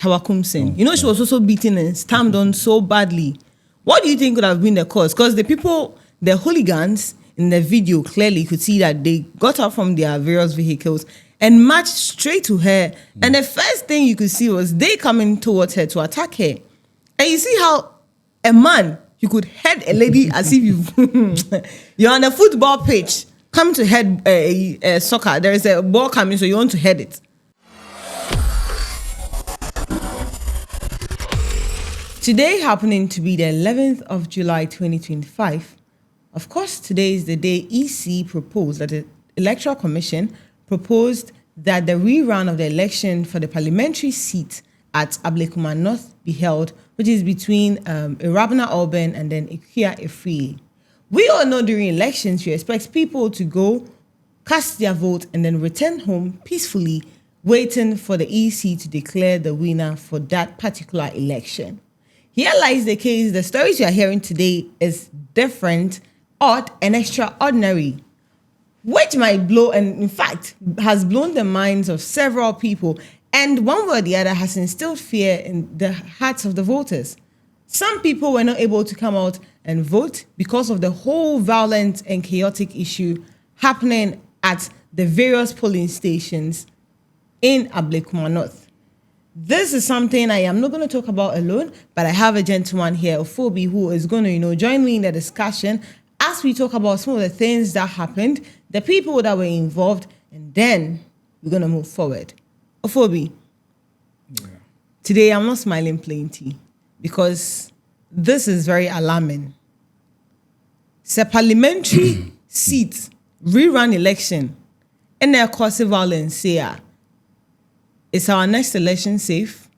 Hawa Koomson. You know, she was also beaten and stamped on so badly. What do you think would have been the cause? Because the hooligans in the video clearly could see that they got out from their various vehicles and marched straight to her. And the first thing you could see was they coming towards her to attack her. And you see how a man, you could head a lady as if you're on a football pitch, come to head a soccer. There is a ball coming, so you want to head it. Today happening to be the 11th of July 2025. Of course, today is the day EC proposed, that the Electoral Commission proposed that the rerun of the election for the parliamentary seat at Ablekuma North be held, which is between Irabna Urban and then Ikea Efri. We all know during elections, you expect people to go cast their vote and then return home peacefully, waiting for the EC to declare the winner for that particular election. Here lies the case. The stories you are hearing today is different, odd, and extraordinary, which might blow, and in fact, has blown the minds of several people, and one way or the other has instilled fear in the hearts of the voters. Some people were not able to come out and vote because of the whole violent and chaotic issue happening at the various polling stations in Ablekuma North. This is something I am not going to talk about alone, but I have a gentleman here, Ophobi, who is going to, join me in the discussion as we talk about some of the things that happened, the people that were involved, and then we're going to move forward. Ophobi, today I'm not smiling plenty because this is very alarming. It's a parliamentary seat, rerun election, and there cause violence here. Is our next election safe?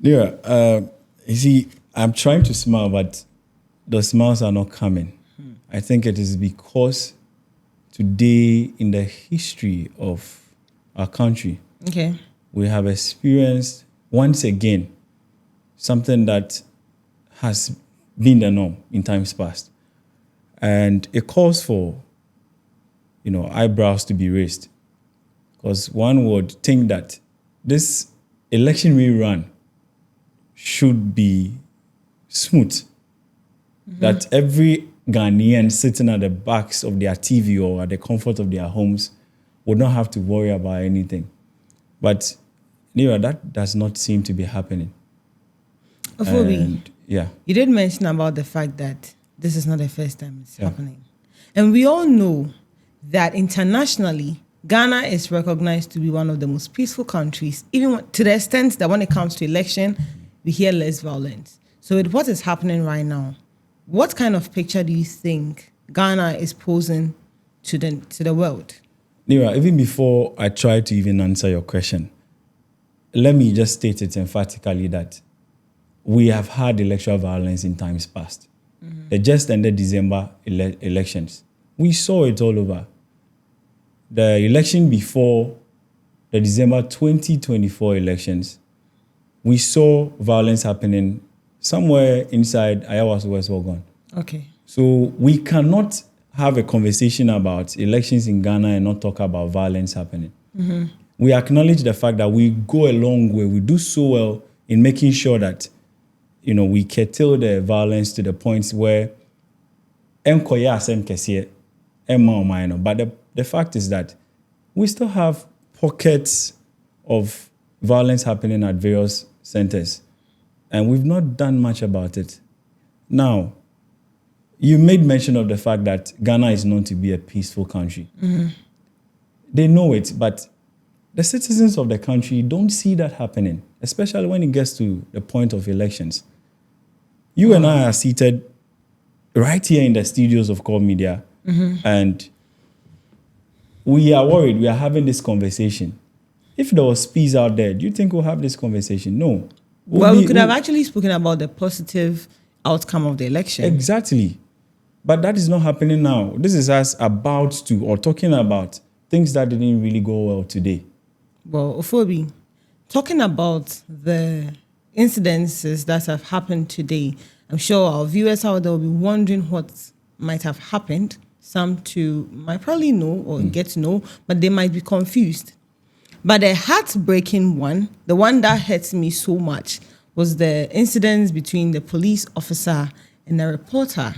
Yeah, you see, I'm trying to smile, but the smiles are not coming. I think it is because today in the history of our country, we have experienced once again something that has been the norm in times past. And it calls for eyebrows to be raised, because one would think that this election rerun should be smooth, that every Ghanaian sitting at the backs of their TV or at the comfort of their homes would not have to worry about anything. But that does not seem to be happening. Ophobi, yeah, you did mention about the fact that this is not the first time it's happening. And we all know that internationally, Ghana is recognized to be one of the most peaceful countries, even to the extent that when it comes to election, we hear less violence. So with what is happening right now, what kind of picture do you think Ghana is posing to the world? Nira, even before I try to even answer your question, let me just state it emphatically that we have had electoral violence in times past. The just ended December elections, we saw it all over. The election before the December 2024 elections, we saw violence happening somewhere inside Ayawa's West Wagon. Okay. So we cannot have a conversation about elections in Ghana and not talk about violence happening. We acknowledge the fact that we go a long way. We do so well in making sure that, we curtail the violence to the points where but the fact is that we still have pockets of violence happening at various centers, and we've not done much about it. Now, you made mention of the fact that Ghana is known to be a peaceful country. They know it, but the citizens of the country don't see that happening, especially when it gets to the point of elections. You and I are seated right here in the studios of Core Media, and we are worried. We are having this conversation. If there was peace out there, do you think we'll have this conversation? No. We could have actually spoken about the positive outcome of the election. Exactly. But that is not happening now. This is us about to, or talking about, things that didn't really go well today. Well, Ophobi, talking about the incidences that have happened today, I'm sure our viewers out there will be wondering what might have happened. Some might probably know or get to know, but they might be confused. But the heartbreaking one, the one that hurts me so much, was the incidents between the police officer and the reporter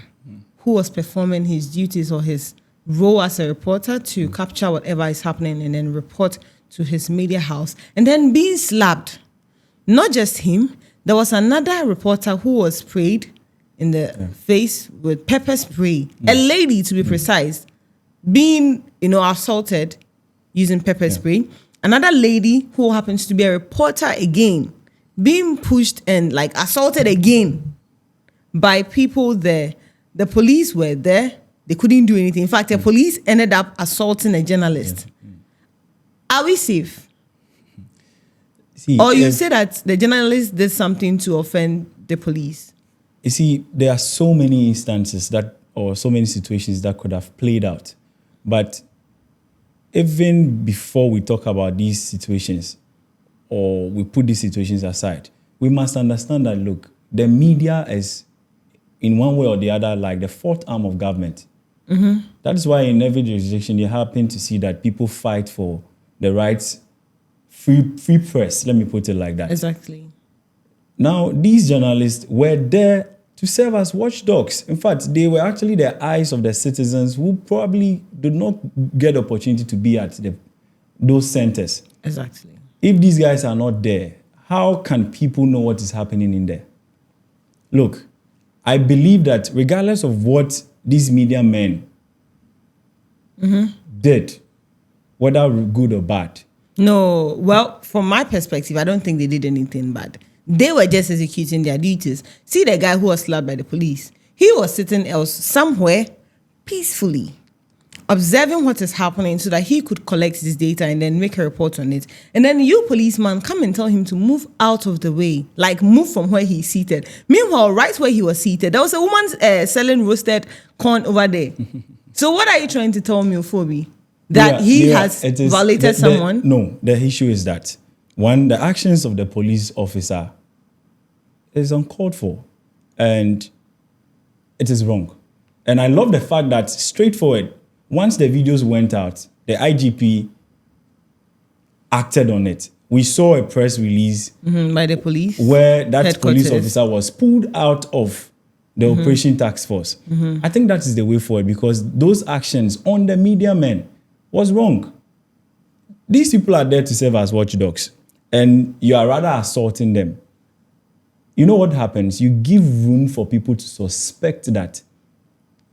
who was performing his duties or his role as a reporter to capture whatever is happening and then report to his media house, and then being slapped. Not just him, there was another reporter who was sprayed in the face with pepper spray. A lady, to be precise, being, assaulted using pepper spray. Another lady who happens to be a reporter again, being pushed and assaulted again by people there. The police were there. They couldn't do anything. In fact, the police ended up assaulting a journalist. Are we safe? See, or you say that the journalist did something to offend the police? You see, there are so many instances or so many situations that could have played out. But even before we talk about these situations, or we put these situations aside, we must understand that, look, the media is, in one way or the other, like the fourth arm of government. That is why in every jurisdiction, you happen to see that people fight for the rights, free press, let me put it like that. Exactly. Now, these journalists were there to serve as watchdogs. In fact, they were actually the eyes of the citizens who probably did not get the opportunity to be at those centers. Exactly. If these guys are not there, how can people know what is happening in there? Look, I believe that regardless of what these media men did, whether good or bad. No, well, from my perspective, I don't think they did anything bad. They were just executing their duties. See the guy who was slapped by the police. He was sitting else somewhere peacefully, observing what is happening so that he could collect this data and then make a report on it. And then you, policeman, come and tell him to move out of the way, like move from where he's seated. Meanwhile, right where he was seated, there was a woman selling roasted corn over there. So what are you trying to tell me, Ophobi? That he has violated someone? No, the issue is that, one, the actions of the police officer is uncalled for, and it is wrong. And I love the fact that, straightforward, once the videos went out, the IGP acted on it. We saw a press release by the police where that police officer was pulled out of the Operation Task Force. I think that is the way forward, because those actions on the media men was wrong. These people are there to serve as watchdogs, and you are rather assaulting them. You know what happens? You give room for people to suspect that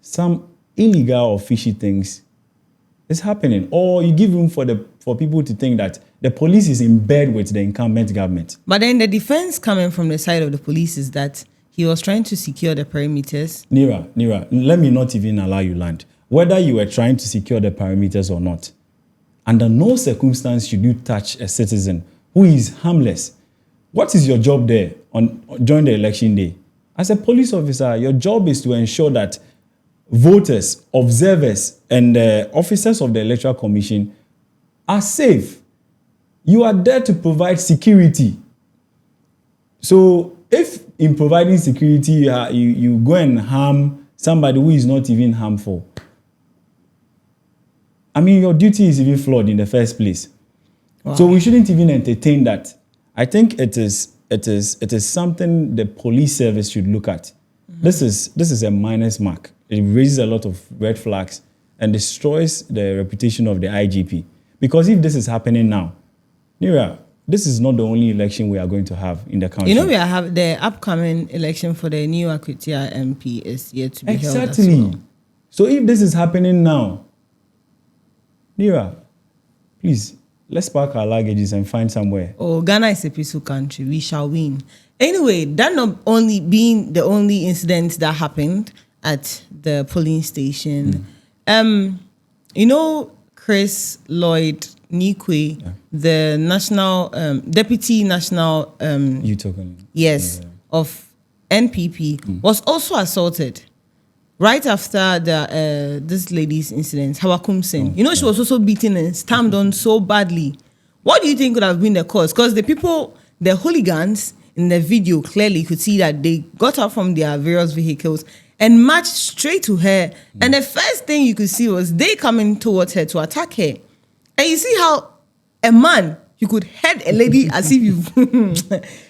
some illegal or fishy things is happening, or you give room for people to think that the police is in bed with the incumbent government. But then the defense coming from the side of the police is that he was trying to secure the perimeters. Nira, let me not even allow you land. Whether you were trying to secure the perimeters or not, under no circumstance should you touch a citizen who is harmless. What is your job there during the election day? As a police officer, your job is to ensure that voters, observers, and officers of the Electoral Commission are safe. You are there to provide security. So if in providing security, you go and harm somebody who is not even harmful, I mean, your duty is even flawed in the first place. Wow. So we shouldn't even entertain that. I think it is something the police service should look at. This is a minus mark. It raises a lot of red flags and destroys the reputation of the IGP. Because if this is happening now, Nira, this is not the only election we are going to have in the country. You know, we have the upcoming election for the new Akutia MP is yet to be held as well. So if this is happening now, Nira, please, let's pack our luggages and find somewhere. Oh, Ghana is a peaceful country. We shall win. Anyway, that not only being the only incident that happened at the polling station. You know, Chris Lloyd Nikwe, the national deputy national of NPP, was also assaulted right after this lady's incident, Hawa Koomson. You know, she was also beaten and stamped on so badly. What do you think would have been the cause? Because the hooligans in the video clearly could see that they got out from their various vehicles and marched straight to her. And the first thing you could see was they coming towards her to attack her. And you see how a man You could head a lady as if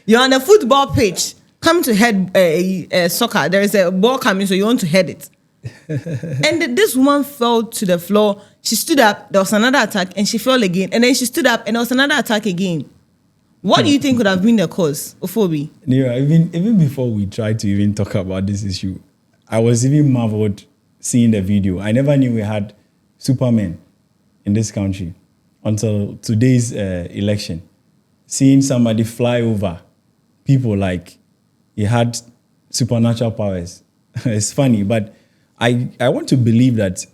you're on a football pitch. Come to head soccer. There is a ball coming, so you want to head it. And this woman fell to the floor. She stood up. There was another attack, and she fell again. And then she stood up, and there was another attack again. What do you think could have been the cause, Ophobi? Nira, even before we tried to even talk about this issue, I was even marveled seeing the video. I never knew we had supermen in this country until today's election. Seeing somebody fly over people like he had supernatural powers. It's funny, but I want to believe that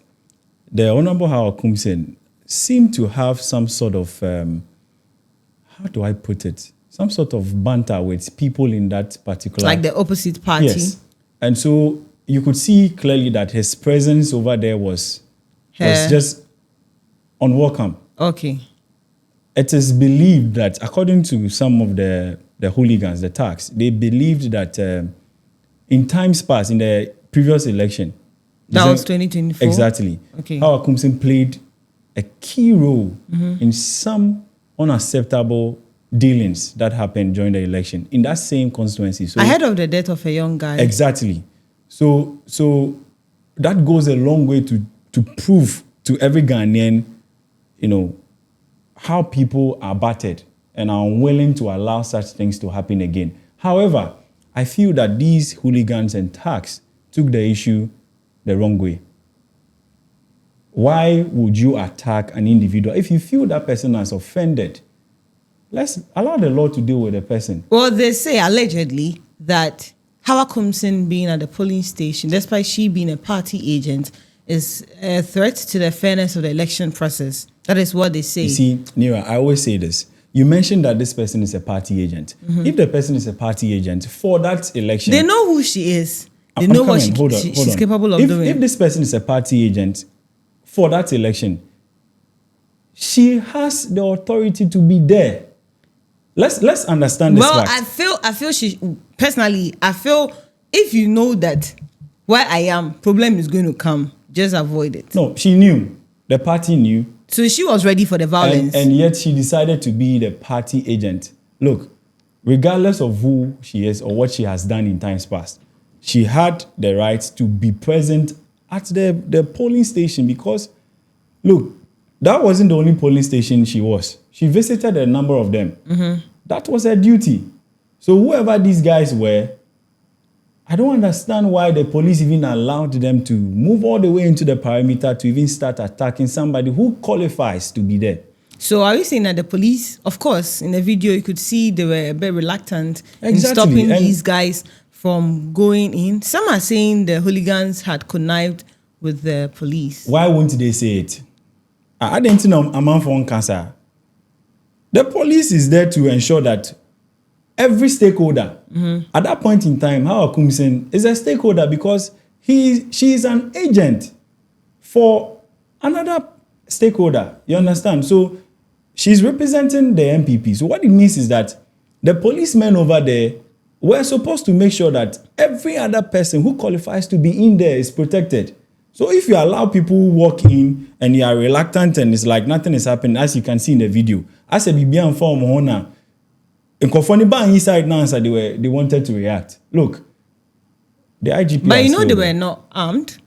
the Honorable Hawa Koomson seemed to have some sort of, how do I put it? Some sort of banter with people in that particular... Like the opposite party? Yes. And so you could see clearly that his presence over there was just unwelcome. Okay. It is believed that, according to some of the hooligans, the thugs, they believed that in times past, in the previous election... That was 2024? Exactly. Okay. Hawa Koomson played a key role in some unacceptable dealings that happened during the election in that same constituency. So ahead of the death of a young guy. Exactly. So that goes a long way to prove to every Ghanaian, how people are battered and are unwilling to allow such things to happen again. However, I feel that these hooligans and thugs took the issue the wrong way. Why would you attack an individual? If you feel that person has offended, let's allow the law to deal with the person. Well, they say allegedly that Hawa Koomson being at the polling station, despite she being a party agent, is a threat to the fairness of the election process. That is what they say. You see, Nira, I always say this. You mentioned that this person is a party agent. If the person is a party agent for that election... They know who she is. They know what she's capable of doing. If this person is a party agent for that election, she has the authority to be there. Let's understand this fact. I feel she personally. I feel if you know that where I am, problem is going to come, just avoid it. No, she knew. The party knew. So she was ready for the violence, and yet she decided to be the party agent. Look, regardless of who she is or what she has done in times past, she had the right to be present at the polling station because, look, that wasn't the only polling station she was. She visited a number of them. That was her duty. So whoever these guys were, I don't understand why the police even allowed them to move all the way into the perimeter to even start attacking somebody who qualifies to be there. So are you saying that the police, of course, in the video you could see they were a bit reluctant in Exactly. stopping these guys from going in? Some are saying the hooligans had connived with the police. Why won't they say it? I didn't know a man for one cancer. The police is there to ensure that every stakeholder, at that point in time, Hawa Koomson is a stakeholder because she is an agent for another stakeholder. You understand? So she's representing the MPP. So what it means is that the policemen over there were supposed to make sure that every other person who qualifies to be in there is protected. So if you allow people who walk in and you are reluctant and it's like nothing is happening, as you can see in the video, as a BBM form owner, in Kofoniba inside now, they wanted to react. Look, the IGP. But you know they were not armed.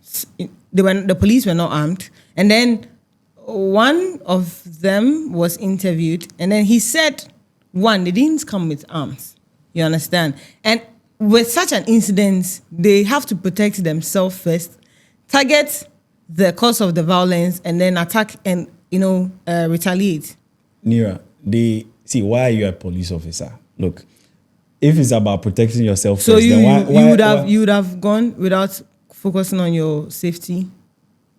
The police were not armed, and then one of them was interviewed, and then he said, one, they didn't come with arms. You understand? And with such an incident, they have to protect themselves first, target the cause of the violence, and then attack and retaliate. Nira, see, why are you a police officer? Look, if it's about protecting yourself so first, then why you would have gone without focusing on your safety?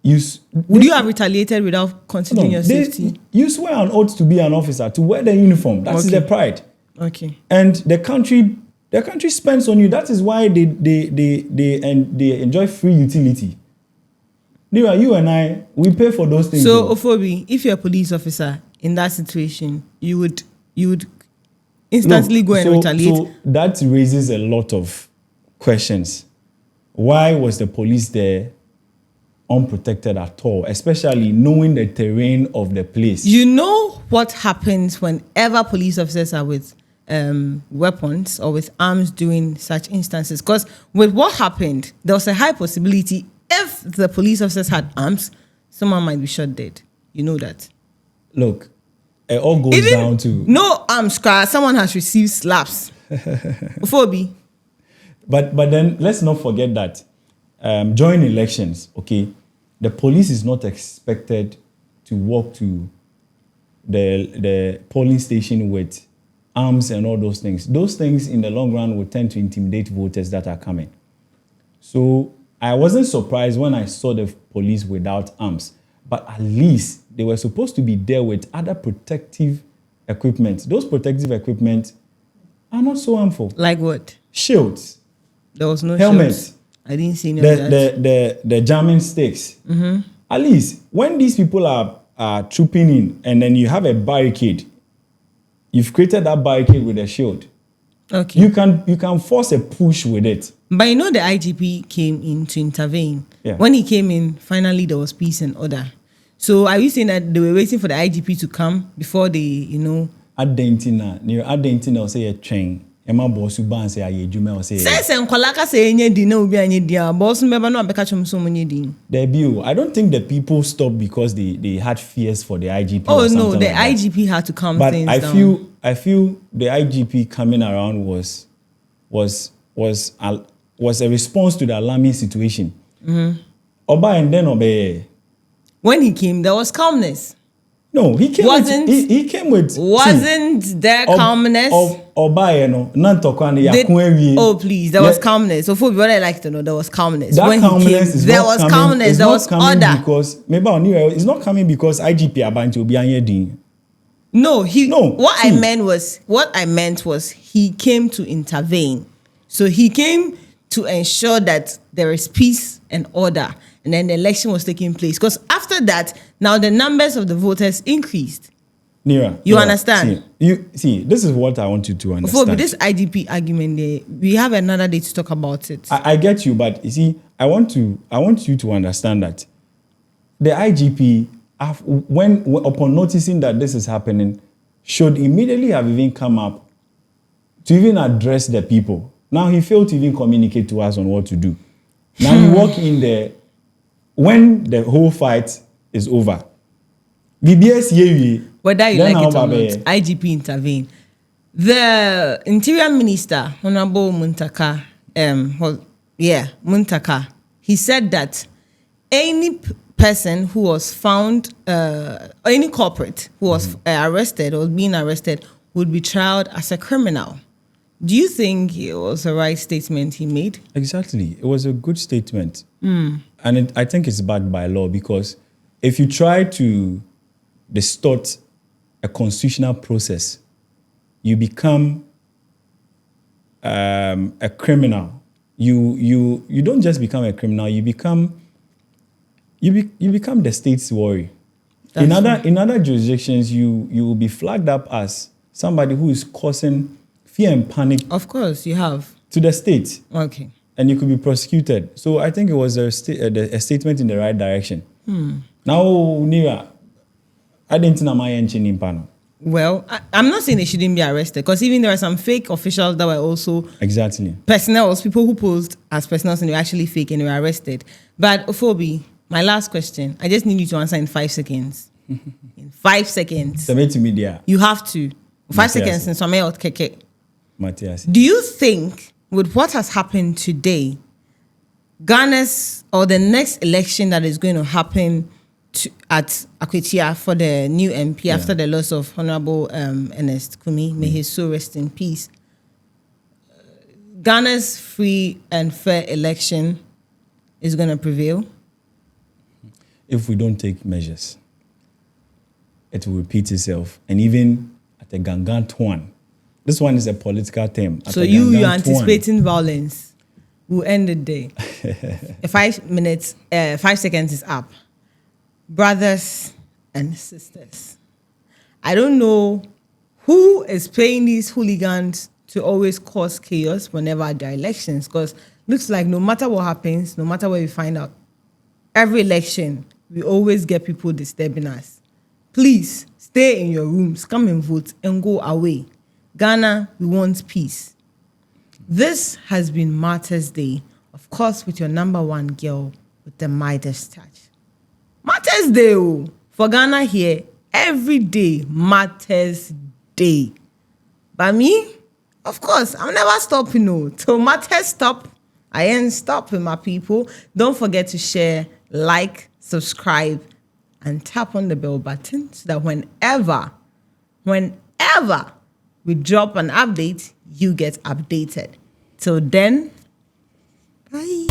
Would you have retaliated without considering your safety? You swear an oath to be an officer, to wear the uniform. That's their pride. Okay. And the country spends on you. That is why they enjoy free utility. Nira, you and I, we pay for those things. So, Ophobi, if you're a police officer in that situation, you would instantly go and retaliate. So that raises a lot of questions. Why was the police there unprotected at all, especially knowing the terrain of the place. You know what happens whenever police officers are with weapons or with arms during such instances? Because with what happened, there was a high possibility if the police officers had arms, someone might be shot dead. You know that. Look, it all goes Even down to no arms, someone has received slaps. Phobia. But then let's not forget that during elections, okay, the police is not expected to walk to the polling station with arms and all those things. Those things in the long run will tend to intimidate voters that are coming. So I wasn't surprised when I saw the police without arms, but at least they were supposed to be there with other protective equipment. Those protective equipment are not so harmful. Like what? Shields. There was no helmets. shields. I didn't see any of that. The jamming sticks. At least when these people are trooping in and then you have a barricade, you've created that barricade with a shield. Okay. You can force a push with it. But you know the IGP came in to intervene. Yeah. When he came in, finally there was peace and order. So are you saying that they were waiting for the IGP to come before they, you know? Adentina will say a train. Emma Bossu ban say aye dwuma or say Says and Kolaka say enye di na obi anye di a boss member no abeka chom so monye di. I don't think the people stopped because they had fears for the IGP. Oh or no, the like IGP had to calm but things I down. I feel the IGP coming around was a response to the alarming situation. Oba and then Obe. When he came, there was calmness. No, he came he came with there calmness? Oba no oh please, there was calmness. So for what I like to know, there was calmness. That when calmness he came, is there not was coming, calmness, there was order. Because maybe it's not coming because IGP Abanti will be anything. No, what see. I meant was he came to intervene. So he came to ensure that there is peace and order. And then the election was taking place. Because after that, now the numbers of the voters increased. Nira, you understand? See, this is what I want you to understand. Before this IGP argument there, we have another day to talk about it. I get you, but you see, I want you to understand that the IGP, when upon noticing that this is happening, should immediately have even come up to even address the people. Now he failed to even communicate to us on what to do. Now you walk in there when the whole fight is over. Whether you like it or not, IGP intervene. The Interior Minister, Honorable Muntaka, Muntaka, he said that any person who was found, any corporate who was arrested or being arrested would be tried as a criminal. Do you think it was the right statement he made? Exactly. It was a good statement. And I think it's backed by law because if you try to distort a constitutional process, you become a criminal. You don't just become a criminal, you become the state's worry. In other jurisdictions, you will be flagged up as somebody who is causing fear and panic. Of course, you have. To the state. Okay. And you could be prosecuted. So I think it was a statement in the right direction. Now, Nira, I didn't know my engine in panel. Well, I'm not saying they shouldn't be arrested because even there are some fake officials that were also personnel, people who posed as personnel and they were actually fake and they were arrested. But Ophobi, my last question, I just need you to answer in 5 seconds. In 5 seconds. Submit to media. You have to. 5 seconds in some keke. Matthias. Do you think with what has happened today, Ghana's or the next election that is going to happen at Akwetia for the new MP after the loss of Honorable Ernest Kumi, may his soul rest in peace, Ghana's free and fair election is going to prevail? If we don't take measures, it will repeat itself. And even at a Gangan one, this one is a political term. So you're anticipating violence. We'll end the day. 5 seconds is up. Brothers and sisters, I don't know who is paying these hooligans to always cause chaos whenever there are elections, because looks like no matter what happens, no matter where we find out, every election, we always get people disturbing us. Please stay in your rooms, come and vote and go away. Ghana, we want peace. This has been Martyrs Day, of course, with your number one girl with the Midas touch. Martyrs Day, oh, for Ghana here, every day, Martyrs Day. But me, of course, I'm never stopping, no. Till Martyrs stop, I ain't stopping, my people. Don't forget to share, like, subscribe, and tap on the bell button so that whenever we drop an update, you get updated. Till then, bye.